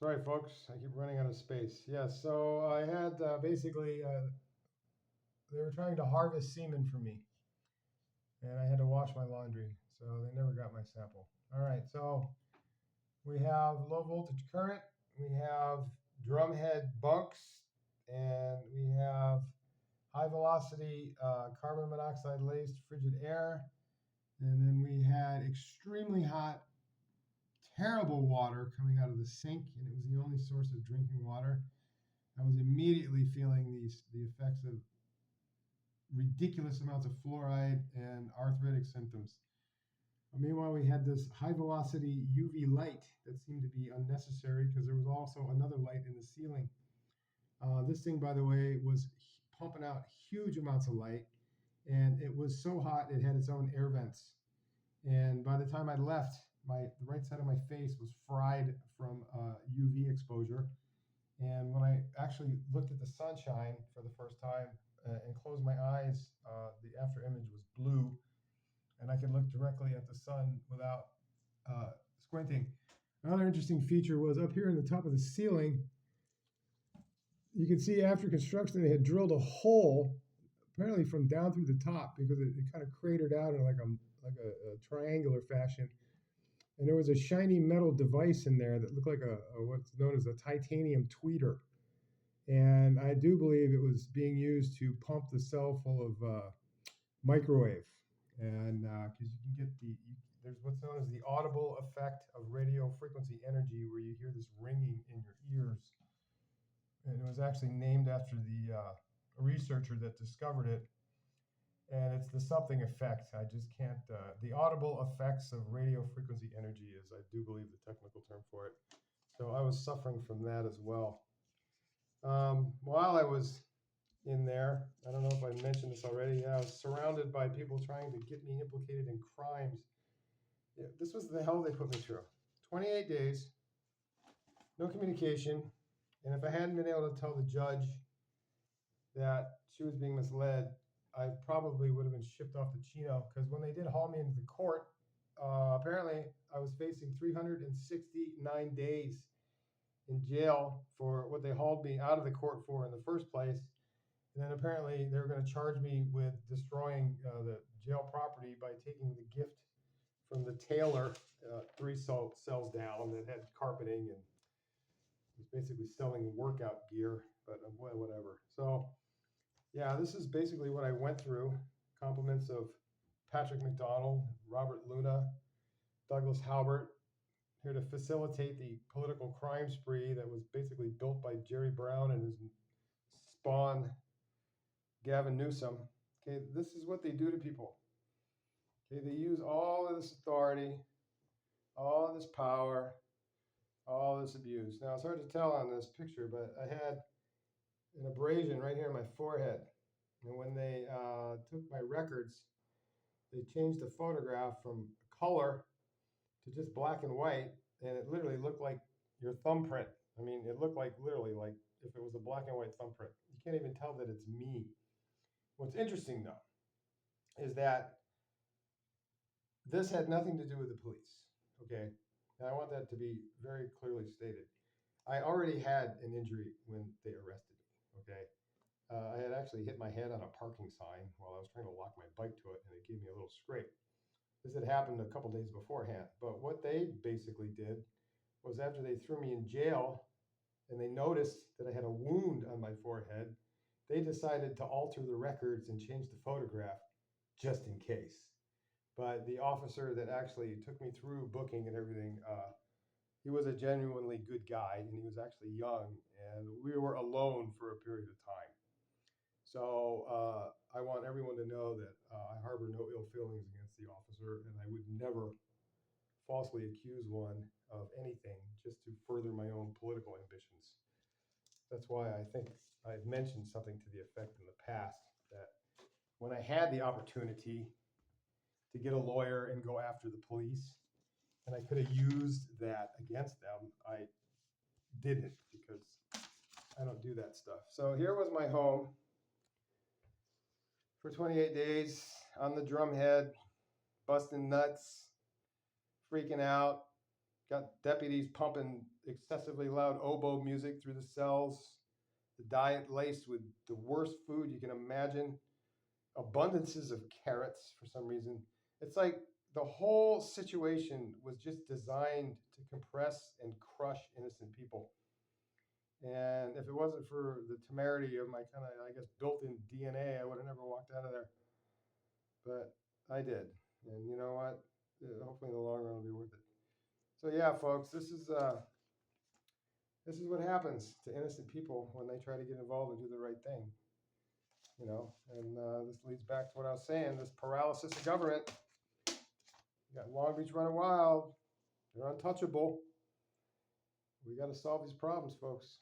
Sorry, folks. I keep running out of space. Yes, so I had they were trying to harvest semen from me, and I had to wash my laundry, so they never got my sample. All right, so we have low voltage current, we have drumhead bunks, and we have high velocity carbon monoxide laced frigid air, and then we had extremely hot, terrible water coming out of the sink, and it was the only source of drinking water. I was immediately feeling the effects of ridiculous amounts of fluoride and arthritic symptoms. Meanwhile, we had this high velocity UV light that seemed to be unnecessary because there was also another light in the ceiling. This thing, by the way, was pumping out huge amounts of light, and it was so hot it had its own air vents. And by the time I left, the right side of my face was fried from UV exposure. And when I actually looked at the sunshine for the first time and closed my eyes, the after image was blue, and I could look directly at the sun without squinting. Another interesting feature was up here in the top of the ceiling. You can see after construction they had drilled a hole, apparently from down through the top, because it kind of cratered out in like a triangular fashion. And there was a shiny metal device in there that looked like a what's known as a titanium tweeter. And I do believe it was being used to pump the cell full of microwave. And because you can get there's what's known as the audible effect of radio frequency energy, where you hear this ringing in your ears. And it was actually named after the researcher that discovered it. And it's the something effect. I just can't. The audible effects of radio frequency energy is, I do believe, the technical term for it. So I was suffering from that as well. While I was in there, I don't know if I mentioned this already. I was surrounded by people trying to get me implicated in crimes. Yeah, this was the hell they put me through. 28 days, no communication, and if I hadn't been able to tell the judge that she was being misled, I probably would have been shipped off to Chino, because when they did haul me into the court, apparently I was facing 369 days in jail for what they hauled me out of the court for in the first place. And then apparently they were going to charge me with destroying the jail property by taking the gift from the tailor 3 cells down that had carpeting and was basically selling workout gear, but whatever. So yeah, this is basically what I went through. Compliments of Patrick McDonald, Robert Luna, Douglas Halbert, here to facilitate the political crime spree that was basically built by Jerry Brown and his spawn, Gavin Newsom. Okay, this is what they do to people. Okay, they use all of this authority, all of this power, all this abuse. Now, it's hard to tell on this picture, but I had an abrasion right here in my forehead. And when they took my records, they changed the photograph from color to just black and white, and it literally looked like your thumbprint. I mean, it looked like literally like if it was a black and white thumbprint. You can't even tell that it's me. What's interesting, though, is that this had nothing to do with the police, okay? And I want that to be very clearly stated. I already had an injury when they arrested me, okay? I had actually hit my head on a parking sign while I was trying to lock my bike to it, and it gave me a little scrape. This had happened a couple days beforehand. But what they basically did was, after they threw me in jail and they noticed that I had a wound on my forehead, they decided to alter the records and change the photograph just in case. But the officer that actually took me through booking and everything, he was a genuinely good guy, and he was actually young, and we were alone for a period of time. So I want everyone to know that I harbor no ill feelings against the officer, and I would never falsely accuse one of anything just to further my own political ambitions. That's why I think I've mentioned something to the effect in the past that when I had the opportunity to get a lawyer and go after the police, and I could have used that against them, I didn't, because I don't do that stuff. So here was my home for 28 days on the drumhead, busting nuts, freaking out, got deputies pumping excessively loud oboe music through the cells, the diet laced with the worst food you can imagine, abundances of carrots for some reason. It's like the whole situation was just designed to compress and crush innocent people. And if it wasn't for the temerity of my kind of, I guess, built-in DNA, I would have never walked out of there. But I did, and you know what? Hopefully, in the long run, it'll be worth it. So yeah, folks, this is what happens to innocent people when they try to get involved and do the right thing. You know, and this leads back to what I was saying: this paralysis of government. You got Long Beach running wild; they're untouchable. We got to solve these problems, folks.